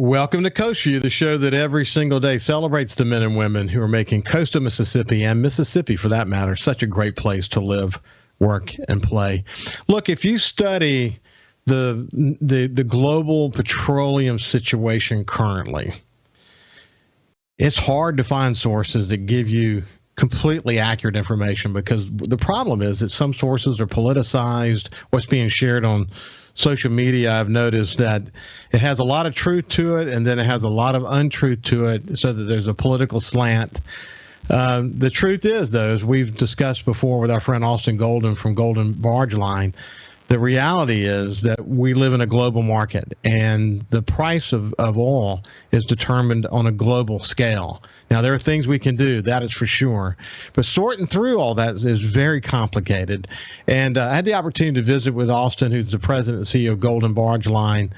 Welcome to Coast View, the show that every single day celebrates the men and women who are making coastal Mississippi, and Mississippi for that matter, such a great place to live, work, and play. Look, if you study the global petroleum situation currently, it's hard to find sources that give you completely accurate information, because the problem is that some sources are politicized. What's being shared on social media, I've noticed that it has a lot of truth to it, and then it has a lot of untruth to it, so that there's a political slant. The truth is, though, as we've discussed before with our friend Austin Golden from Golding Barge Line, the reality is that we live in a global market, and the price of oil is determined on a global scale. Now, there are things we can do, that is for sure, but sorting through all that is very complicated. And I had the opportunity to visit with Austin, who's the president and CEO of Golding Barge Line,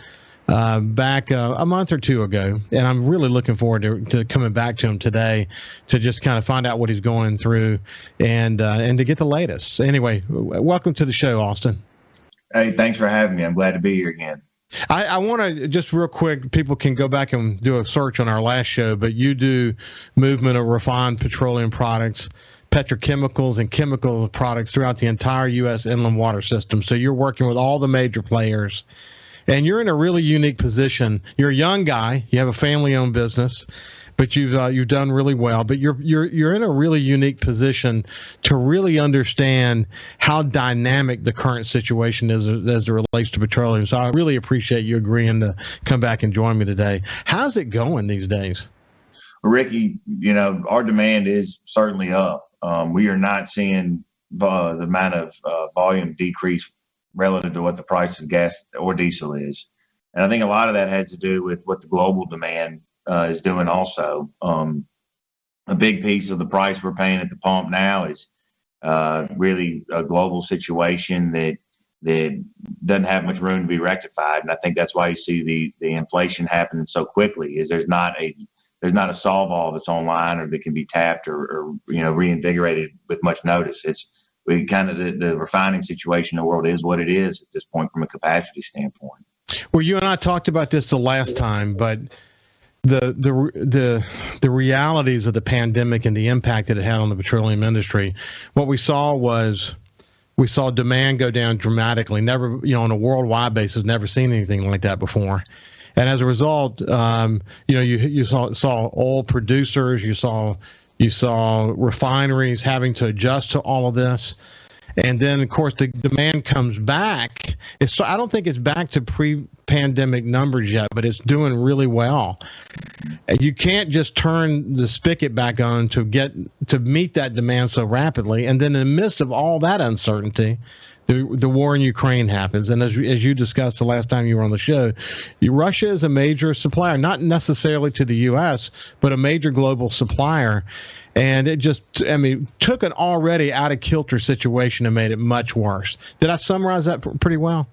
back a month or two ago, and I'm really looking forward to coming back to him today to just kind of find out what he's going through and to get the latest. Anyway, welcome to the show, Austin. Hey, thanks for having me. I'm glad to be here again. I want to just real quick, people can go back and do a search on our last show, but you do movement of refined petroleum products, petrochemicals, and chemical products throughout the entire U.S. inland water system. So you're working with all the major players, and you're in a really unique position. You're a young guy. You have a family-owned business, but you've done really well. But you're in a really unique position to really understand how dynamic the current situation is as it relates to petroleum. So I really appreciate you agreeing to come back and join me today. How's it going these days? Well, Ricky, our demand is certainly up. We are not seeing the amount of volume decrease relative to what the price of gas or diesel is. And I think a lot of that has to do with what the global demand is doing also. A big piece of the price we're paying at the pump now is really a global situation that doesn't have much room to be rectified. And I think that's why you see the inflation happening so quickly, is there's not a solve-all that's online or that can be tapped or reinvigorated with much notice. It's the refining situation in the world is what it is at this point from a capacity standpoint. Well, you and I talked about this the last time, but the realities of the pandemic and the impact that it had on the petroleum industry, what we saw demand go down dramatically. Never, on a worldwide basis, never seen anything like that before. And as a result, you saw oil producers, you saw refineries having to adjust to all of this. And then, of course, the demand comes back. I don't think it's back to pre-pandemic numbers yet, but it's doing really well. And you can't just turn the spigot back on to meet that demand so rapidly. And then in the midst of all that uncertainty, the war in Ukraine happens. And as you discussed the last time you were on the show, Russia is a major supplier, not necessarily to the U.S., but a major global supplier. And it took an already out of kilter situation and made it much worse. Did I summarize that pretty well?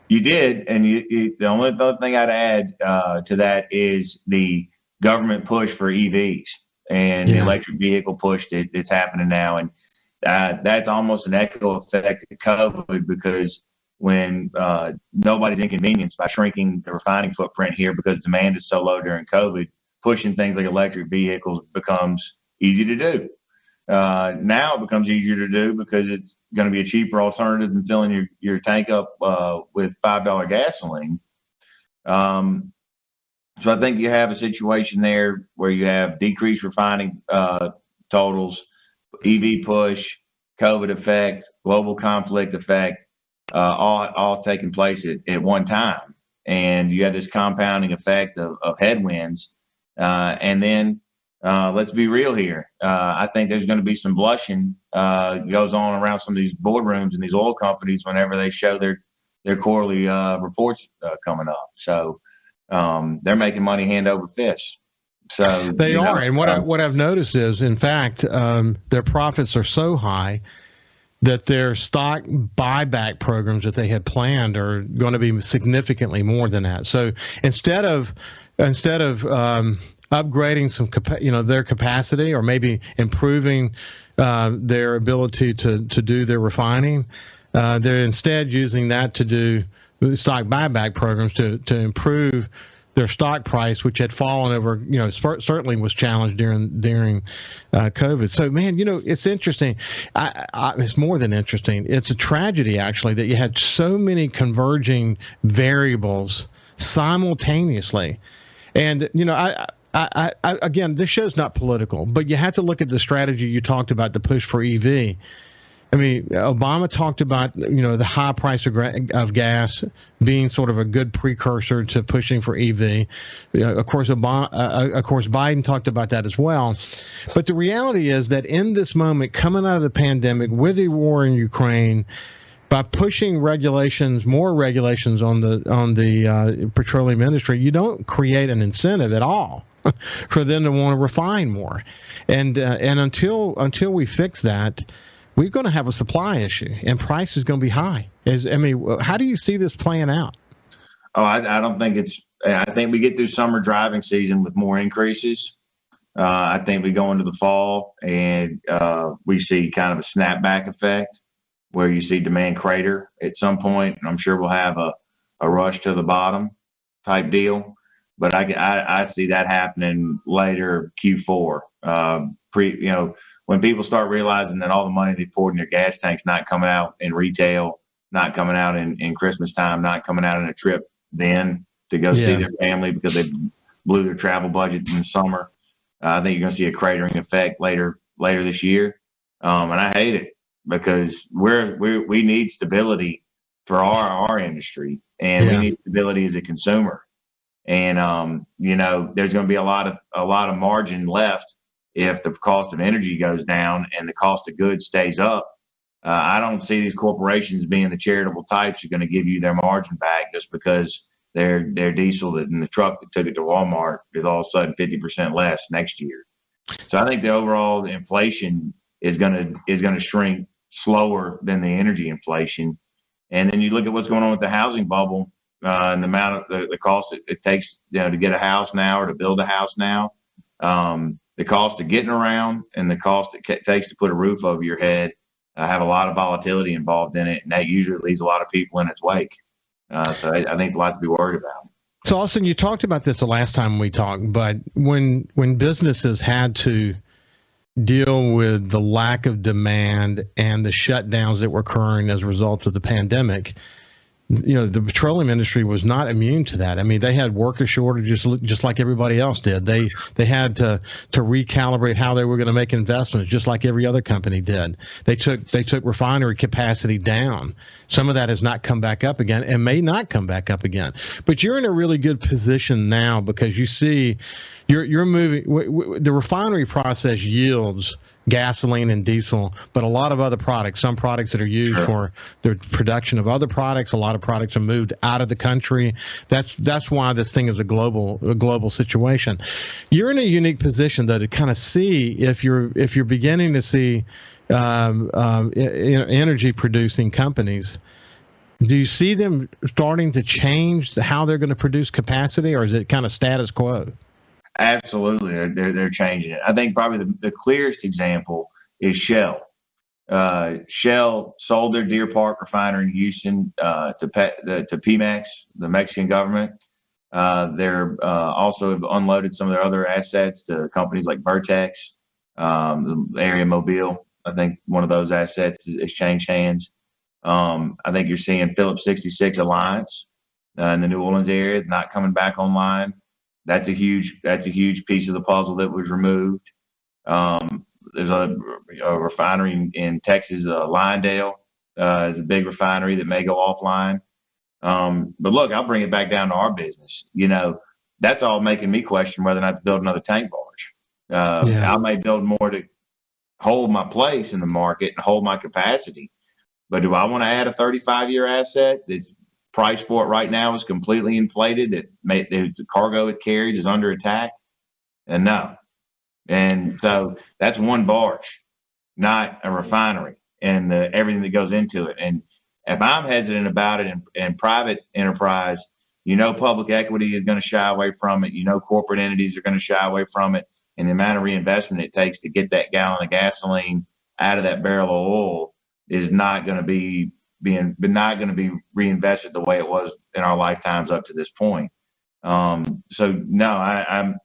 You did. And the only other thing I'd add to that is the government push for EVs and the electric vehicle push that's happening now. And that's almost an echo effect of COVID, because when nobody's inconvenienced by shrinking the refining footprint here because demand is so low during COVID, pushing things like electric vehicles becomes easy to do. Now it becomes easier to do because it's going to be a cheaper alternative than filling your tank up with $5 gasoline. So I think you have a situation there where you have decreased refining totals, EV push, COVID effect, global conflict effect, all taking place at one time. And you have this compounding effect of headwinds. And then let's be real here. I think there's going to be some blushing goes on around some of these boardrooms and these oil companies whenever they show their quarterly reports coming up. So they're making money hand over fist. So they are. And what I've noticed is, in fact, their profits are so high that their stock buyback programs that they had planned are going to be significantly more than that. So instead of upgrading their capacity, or maybe improving their ability to do their refining, they're instead using that to do stock buyback programs to improve their stock price, which had fallen over, certainly was challenged during COVID. So, man, it's interesting. It's more than interesting. It's a tragedy, actually, that you had so many converging variables simultaneously. And, again, this show's not political, but you have to look at the strategy you talked about, the push for EV. I mean, Obama talked about, the high price of gas being sort of a good precursor to pushing for EV. Of course, Biden talked about that as well. But the reality is that in this moment, coming out of the pandemic, with the war in Ukraine, by pushing more regulations on the petroleum industry, you don't create an incentive at all for them to want to refine more. And until we fix that, we're going to have a supply issue, and price is going to be high. How do you see this playing out? Oh, I don't think I think we get through summer driving season with more increases. I think we go into the fall and we see kind of a snapback effect where you see demand crater at some point. And I'm sure we'll have a rush to the bottom type deal. But I see that happening later Q4, when people start realizing that all the money they poured in their gas tanks not coming out in retail, not coming out in Christmas time, not coming out in a trip then to go see their family because they blew their travel budget in the summer. I think you're going to see a cratering effect later this year. And I hate it because we need stability for our industry, and we need stability as a consumer. And, there's going to be a lot of margin left if the cost of energy goes down and the cost of goods stays up. I don't see these corporations being the charitable types who are going to give you their margin back just because their diesel in the truck that took it to Walmart is all of a sudden 50% less next year. So I think the overall inflation is going to shrink slower than the energy inflation. And then you look at what's going on with the housing bubble and the amount of the cost it takes to get a house now or to build a house now. The cost of getting around and the cost it takes to put a roof over your head have a lot of volatility involved in it, and that usually leaves a lot of people in its wake. So I think it's a lot to be worried about. So, Austin, you talked about this the last time we talked, but when businesses had to deal with the lack of demand and the shutdowns that were occurring as a result of the pandemic, the petroleum industry was not immune to that. I mean, they had worker shortages just like everybody else did. They had to recalibrate how they were going to make investments, just like every other company did. They took refinery capacity down. Some of that has not come back up again and may not come back up again. But you're in a really good position now because you see you're moving. The refinery process yields gasoline and diesel, but a lot of other products, some products that are used for the production of other products, a lot of products are moved out of the country. That's why this thing is a global situation. You're in a unique position though to kind of see if you're beginning to see energy producing companies. Do you see them starting to change how they're going to produce capacity, or is it kind of status quo? Absolutely, they're changing it. I think probably the clearest example is Shell. Shell sold their Deer Park refinery in Houston to Pemex, the Mexican government. They're also have unloaded some of their other assets to companies like Vertex, the area Mobile. I think one of those assets has changed hands. I think you're seeing Phillips 66 Alliance in the New Orleans area not coming back online. That's a huge piece of the puzzle that was removed. There's a refinery in Texas, Lyondale is a big refinery that may go offline. But look, I'll bring it back down to our business. That's all making me question whether or not to build another tank barge. I may build more to hold my place in the market and hold my capacity. But do I want to add a 35-year asset that's price for it right now is completely inflated, that the cargo it carries is under attack? And no. And so that's one barge, not a refinery, and everything that goes into it. And if I'm hesitant about it in private enterprise, public equity is going to shy away from it. Corporate entities are going to shy away from it. And the amount of reinvestment it takes to get that gallon of gasoline out of that barrel of oil is not going to be reinvested the way it was in our lifetimes up to this point. So no, I'm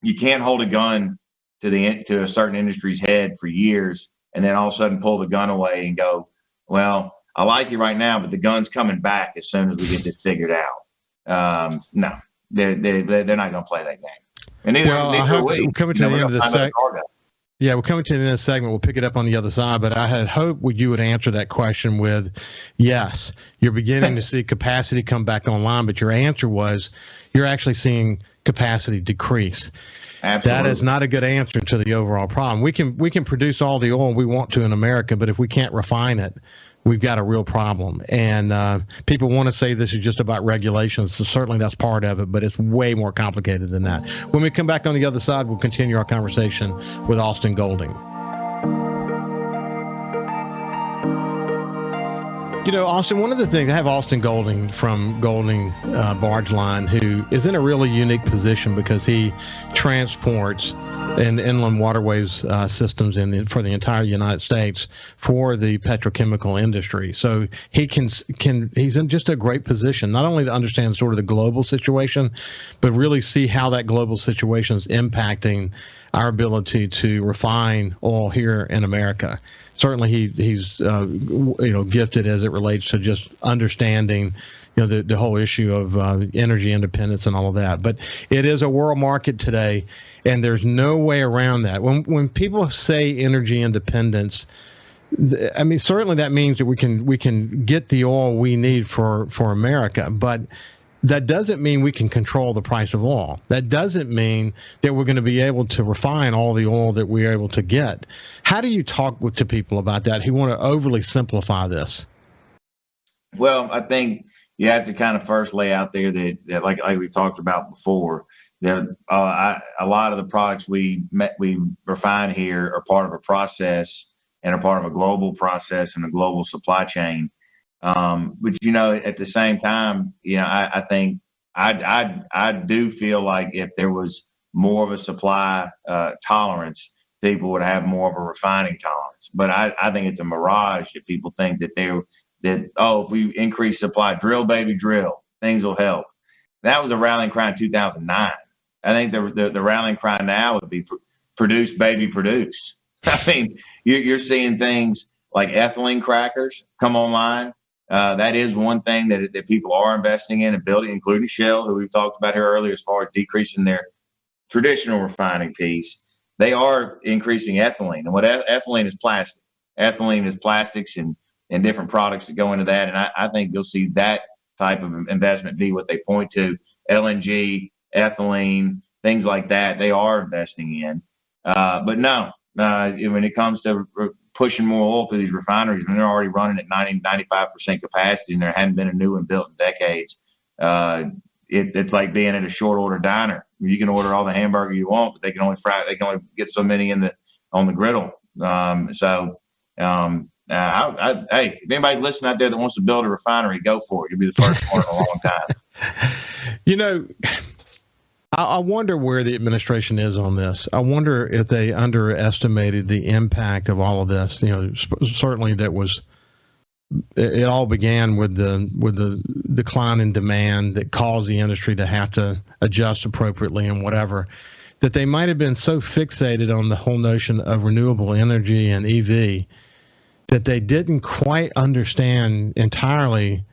you can't hold a gun to a certain industry's head for years and then all of a sudden pull the gun away and go, well, I like you right now, but the gun's coming back as soon as we get this figured out. No, they're not going to play that game. And neither are we. We're coming to the end of this segment. Yeah, we're coming to the end of this segment. We'll pick it up on the other side, but I had hoped you would answer that question with, yes, you're beginning to see capacity come back online, but your answer was you're actually seeing capacity decrease. Absolutely. That is not a good answer to the overall problem. We can produce all the oil we want to in America, but if we can't refine it, we've got a real problem. And people want to say this is just about regulations. So certainly that's part of it, but it's way more complicated than that. When we come back on the other side, we'll continue our conversation with Austin Golding. You know, Austin, one of the things, I have Austin Golding from Golding Barge Line, who is in a really unique position because he transports in inland waterways systems for the entire United States for the petrochemical industry. So he's in just a great position, not only to understand sort of the global situation, but really see how that global situation is impacting our ability to refine oil here in America. Certainly he's gifted as it relates to just understanding the whole issue of energy independence and all of that. But it is a world market today, and there's no way around that. When people say energy independence, I mean, certainly that means that we can get the oil we need for America, but that doesn't mean we can control the price of oil. That doesn't mean that we're going to be able to refine all the oil that we're able to get. How do you talk to people about that who want to overly simplify this? Well, I think you have to kind of first lay out there that like we talked about before, that a lot of the products we refine here are part of a process and are part of a global process and a global supply chain. But at the same time, I think I do feel like if there was more of a supply tolerance, people would have more of a refining tolerance. But I think it's a mirage that people think that if we increase supply, drill baby drill, things will help. That was a rallying cry in 2009. I think the rallying cry now would be produce baby produce. I mean, you're seeing things like ethylene crackers come online. That is one thing that people are investing in and building, including Shell, who we've talked about here earlier, as far as decreasing their traditional refining piece. They are increasing ethylene. And what ethylene is plastic. Ethylene is plastics and different products that go into that. And I think you'll see that type of investment be what they point to. LNG, ethylene, things like that, they are investing in. But no, when it comes to pushing more oil through these refineries, when they're already running at 90-95% capacity and there hadn't been a new one built in decades, it's like being at a short order diner. You can order all the hamburger you want, but they can only get so many on the griddle. Hey, if anybody's listening out there that wants to build a refinery, go for it. You'll be the first one in a long time. I wonder where the administration is on this. I wonder if they underestimated the impact of all of this. Certainly it all began with the decline in demand that caused the industry to have to adjust appropriately and whatever, that they might have been so fixated on the whole notion of renewable energy and EV that they didn't quite understand entirely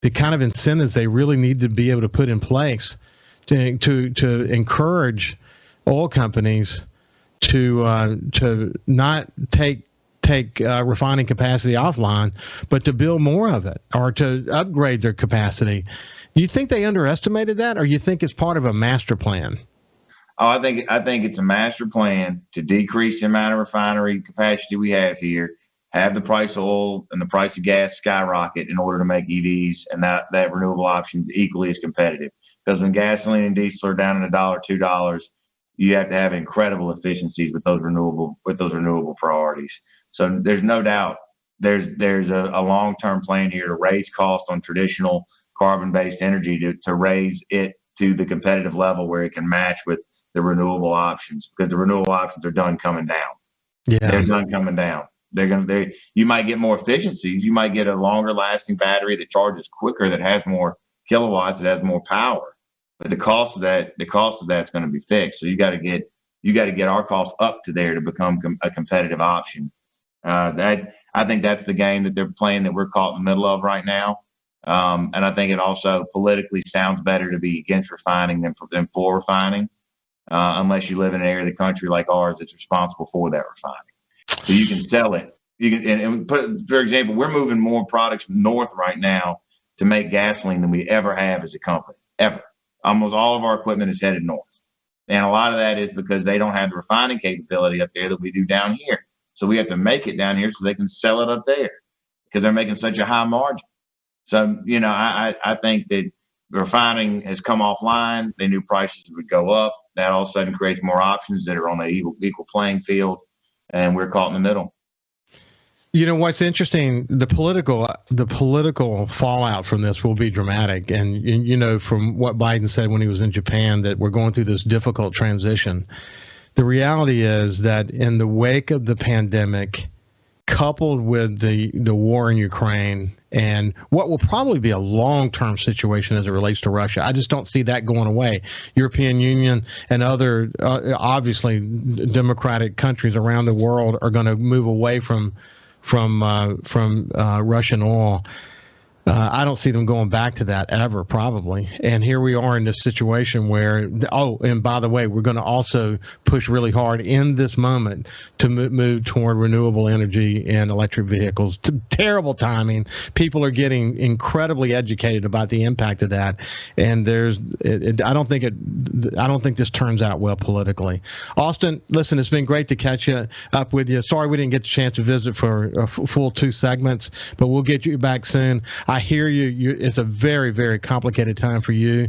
the kind of incentives they really need to be able to put in place to encourage oil companies to not take refining capacity offline, but to build more of it or to upgrade their capacity. Do you think they underestimated that, or you think it's part of a master plan? Oh, I think it's a master plan to decrease the amount of refinery capacity we have here, have the price of oil and the price of gas skyrocket in order to make EVs and that renewable options equally as competitive. Because when gasoline and diesel are down in $1, $2, you have to have incredible efficiencies with those renewable priorities. So there's no doubt there's a long-term plan here to raise cost on traditional carbon-based energy to raise it to the competitive level where it can match with the renewable options, because the renewable options are done coming down. Yeah, they're done coming down. You might get more efficiencies. You might get a longer lasting battery that charges quicker, that has more kilowatts, that has more power. but the cost of that's going to be fixed. So you got to get our costs up to there to become a competitive option. That I think that's the game that they're playing that we're caught in the middle of right now. And I think it also politically sounds better to be against refining than for refining, unless you live in an area of the country like ours that's responsible for that refining. So you can sell it. You can, and put, for example, we're moving more products north right now to make gasoline than we ever have as a company, ever. Almost all of our equipment is headed north. And a lot of that is because they don't have the refining capability up there that we do down here. So we have to make it down here so they can sell it up there because they're making such a high margin. So, I think that refining has come offline. They knew prices would go up. That all of a sudden creates more options that are on an equal playing field, and we're caught in the middle. What's interesting, the political fallout from this will be dramatic. And, from what Biden said when he was in Japan, that we're going through this difficult transition. The reality is that in the wake of the pandemic, coupled with the war in Ukraine and what will probably be a long-term situation as it relates to Russia, I just don't see that going away. European Union and other, obviously, democratic countries around the world are going to move away from Russian oil. I don't see them going back to that ever, probably. And here we are in this situation where, and by the way, we're going to also push really hard in this moment to move toward renewable energy and electric vehicles. Terrible timing. People are getting incredibly educated about the impact of that. And I don't think this turns out well politically. Austin, listen, it's been great to catch up with you. Sorry we didn't get the chance to visit for a full 2 segments, but we'll get you back soon. I hear you. It's a very, very complicated time for you.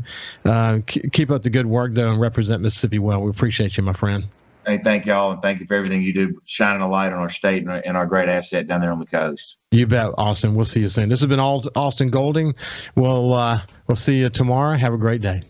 Keep up the good work, though, and represent Mississippi well. We appreciate you, my friend. Hey, thank y'all, and thank you for everything you do, shining a light on our state and our great asset down there on the coast. You bet, Austin. We'll see you soon. This has been Austin Golding. We'll see you tomorrow. Have a great day.